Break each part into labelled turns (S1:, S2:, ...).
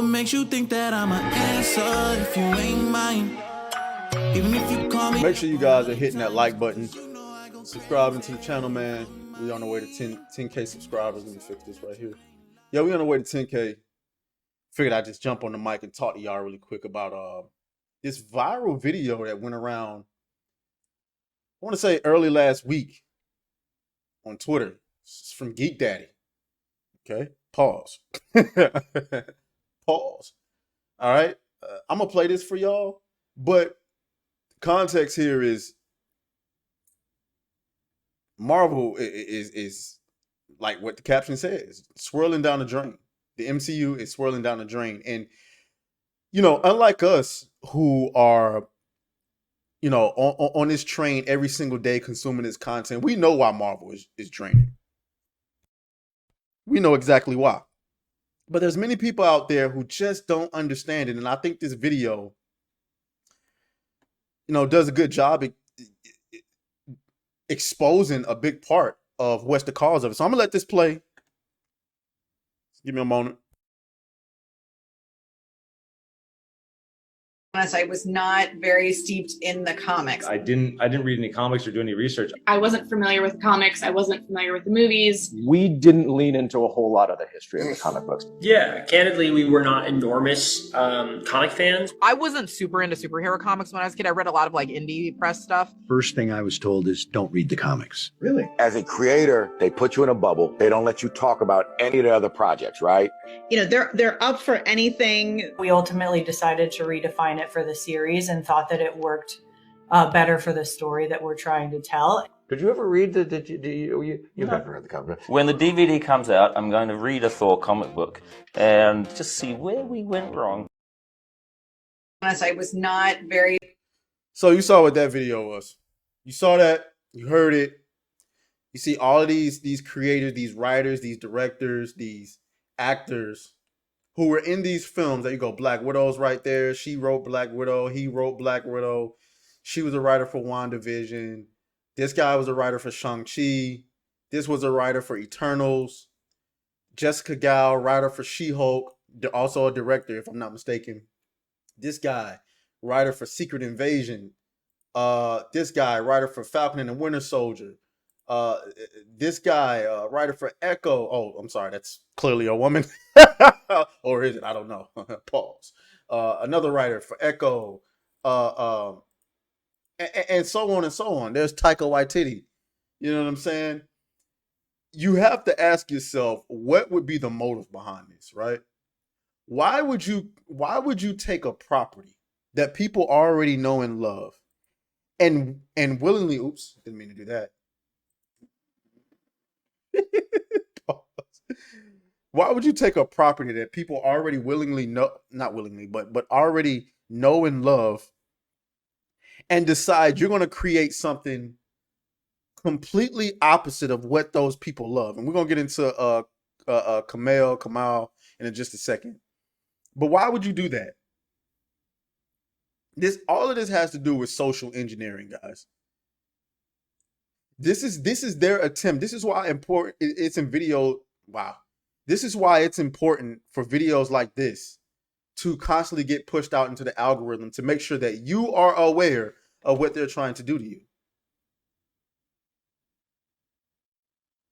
S1: What makes you think that I'm an answer if you ain't mine? Even if you call me.
S2: Make sure you guys are hitting that like button, subscribing to the channel, man. We on the way to 10K subscribers. Let me fix this right here. Yeah, we on the way to 10K. Figured I'd just jump on the mic and talk to y'all really quick about this viral video that went around, I want to say early last week on Twitter. It's from Geek Daddy. Okay, pause. Pause. All right, I'm gonna play this for y'all, but context here is Marvel is like what the caption says, swirling down the drain. The MCU is swirling down the drain, and unlike us who are on this train every single day consuming this content, we know why Marvel is draining. We know exactly why. But there's many people out there who just don't understand it. And I think this video, does a good job exposing a big part of what's the cause of it. So I'm gonna let this play. Give me a moment.
S3: I was not very steeped in the comics.
S4: I didn't read any comics or do any research.
S5: I wasn't familiar with comics. I wasn't familiar with the movies.
S6: We didn't lean into a whole lot of the history of the comic books.
S7: Yeah, candidly, we were not enormous comic fans.
S8: I wasn't super into superhero comics when I was a kid. I read a lot of like indie press stuff.
S9: First thing I was told is don't read the comics.
S4: Really?
S10: As a creator, they put you in a bubble. They don't let you talk about any of the other projects, right?
S3: They're up for anything.
S11: We ultimately decided to redefine it for the series and thought that it worked better for the story that we're trying to tell.
S10: Did you ever read you've never read the comic?
S12: When the DVD comes out, I'm going to read a Thor comic book and just see where we went wrong.
S3: I was not very.
S2: So you saw what that video was. You saw that. You heard it. You see all of these creators, these writers, these directors, these actors who were in these films. There you go. Black Widow's right there. She wrote Black Widow. He wrote Black Widow. She was a writer for WandaVision. This guy was a writer for Shang-Chi. This was a writer for Eternals. Jessica Gao, writer for She-Hulk. Also a director, if I'm not mistaken. This guy, writer for Secret Invasion. This guy, writer for Falcon and the Winter Soldier. This guy, writer for Echo. Oh, I'm sorry, that's clearly a woman. Or is it? I don't know. Pause. Another writer for Echo. And so on and so on. There's Taika Waititi. You know what I'm saying? You have to ask yourself, what would be the motive behind this, right? Why would you take a property that people already know and love and willingly, oops, didn't mean to do that. Why would you take a property that people already willingly know, not willingly, but already know and love, and decide you're going to create something completely opposite of what those people love? And we're going to get into Kamal in just a second. But why would you do that? All of this has to do with social engineering, guys. This is their attempt. This is why it's in video. Wow. This is why it's important for videos like this to constantly get pushed out into the algorithm to make sure that you are aware of what they're trying to do to you.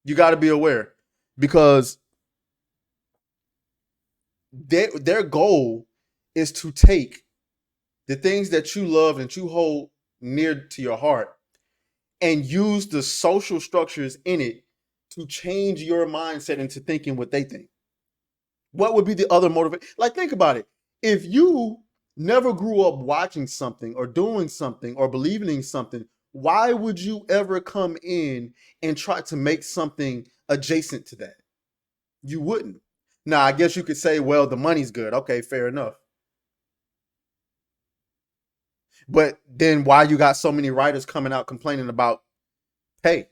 S2: You got to be aware, because their goal is to take the things that you love and you hold near to your heart and use the social structures in it to change your mindset into thinking what they think. What would be the other motivation? Like, think about it. If you never grew up watching something or doing something or believing in something, why would you ever come in and try to make something adjacent to that? You wouldn't. Now, I guess you could say, well, the money's good. Okay, fair enough. But then why you got so many writers coming out complaining about pay?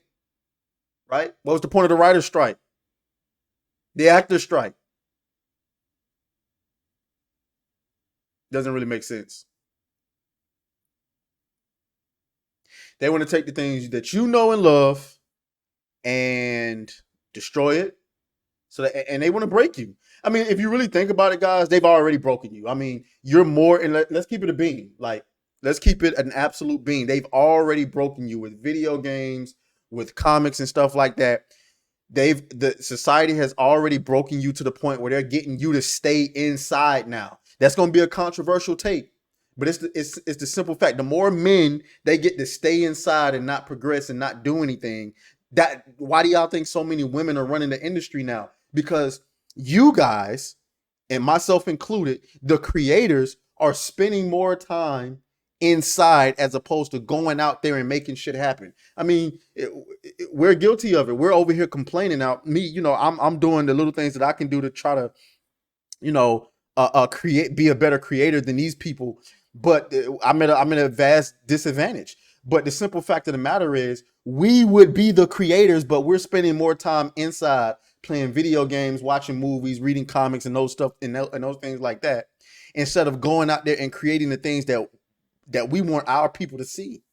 S2: Right? What was the point of the writer's strike? The actor's strike? Doesn't really make sense. They want to take the things that you know and love and destroy it, So and they want to break you. I mean, if you really think about it, guys, they've already broken you. I mean, you're more, and let's keep it a bean. Like, let's keep it an absolute bean. They've already broken you with video games, with comics and stuff like that. The society has already broken you to the point where they're getting you to stay inside now. That's going to be a controversial take, but it's the simple fact. The more men they get to stay inside and not progress and not do anything, why do y'all think so many women are running the industry now? Because you guys, and myself included, the creators are spending more time inside as opposed to going out there and making shit happen. I mean, we're guilty of it. We're over here complaining now. Me, you know, I'm doing the little things that I can do to try to, you know, be a better creator than these people. But I'm at a vast disadvantage. But the simple fact of the matter is, we would be the creators, but we're spending more time inside playing video games, watching movies, reading comics, and those stuff and those things like that, instead of going out there and creating the things that we want our people to see.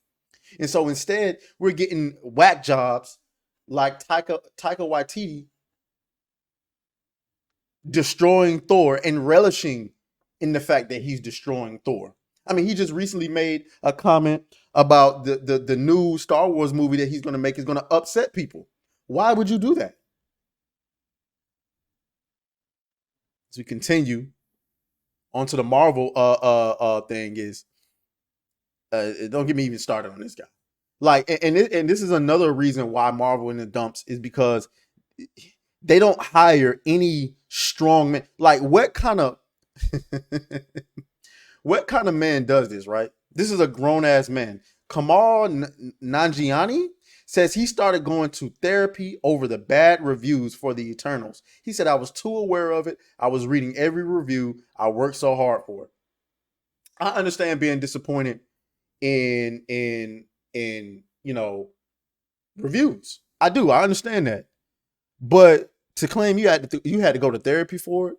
S2: And so instead, we're getting whack jobs like Taika Waititi destroying Thor and relishing in the fact that he's destroying Thor. I mean, he just recently made a comment about the new Star Wars movie that he's going to make is going to upset people. Why would you do that? As we continue on to the Marvel thing is, don't get me even started on this guy. Like, and this is another reason why Marvel in the dumps is because they don't hire any strong men. Like, what kind of man does this, right? This is a grown ass man. Kamal Nanjiani says he started going to therapy over the bad reviews for the Eternals. He said, I was too aware of it. I was reading every review. I worked so hard for it. I understand being disappointed in you know, reviews. I do. I understand that. But to claim you had to go to therapy for it,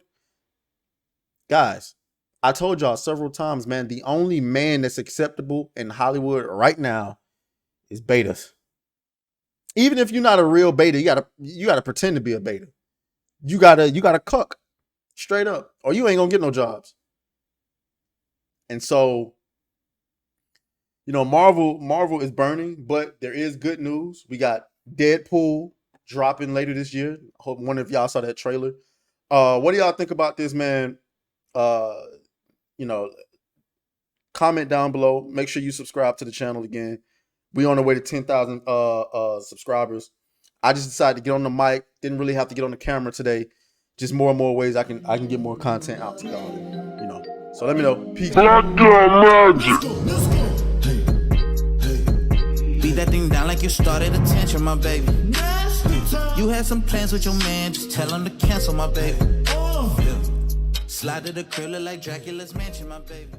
S2: guys, I told y'all several times, man, the only man that's acceptable in Hollywood right now is betas. Even if you're not a real beta, you gotta pretend to be a beta. You gotta cuck straight up, or you ain't gonna get no jobs. And so, you know, Marvel is burning, but there is good news. We got Deadpool dropping later this year. Hope one of y'all saw that trailer. What do y'all think about this, man? You know, comment down below. Make sure you subscribe to the channel again. We on the way to 10,000 subscribers. I just decided to get on the mic. Didn't really have to get on the camera today. Just more and more ways I can get more content out to y'all. You know. So let me know. Peace.
S1: Beat that thing down like you started attention, my baby. You had some plans with your man, just tell him to cancel, my baby. Slide to the crib, look like Dracula's mansion, my baby.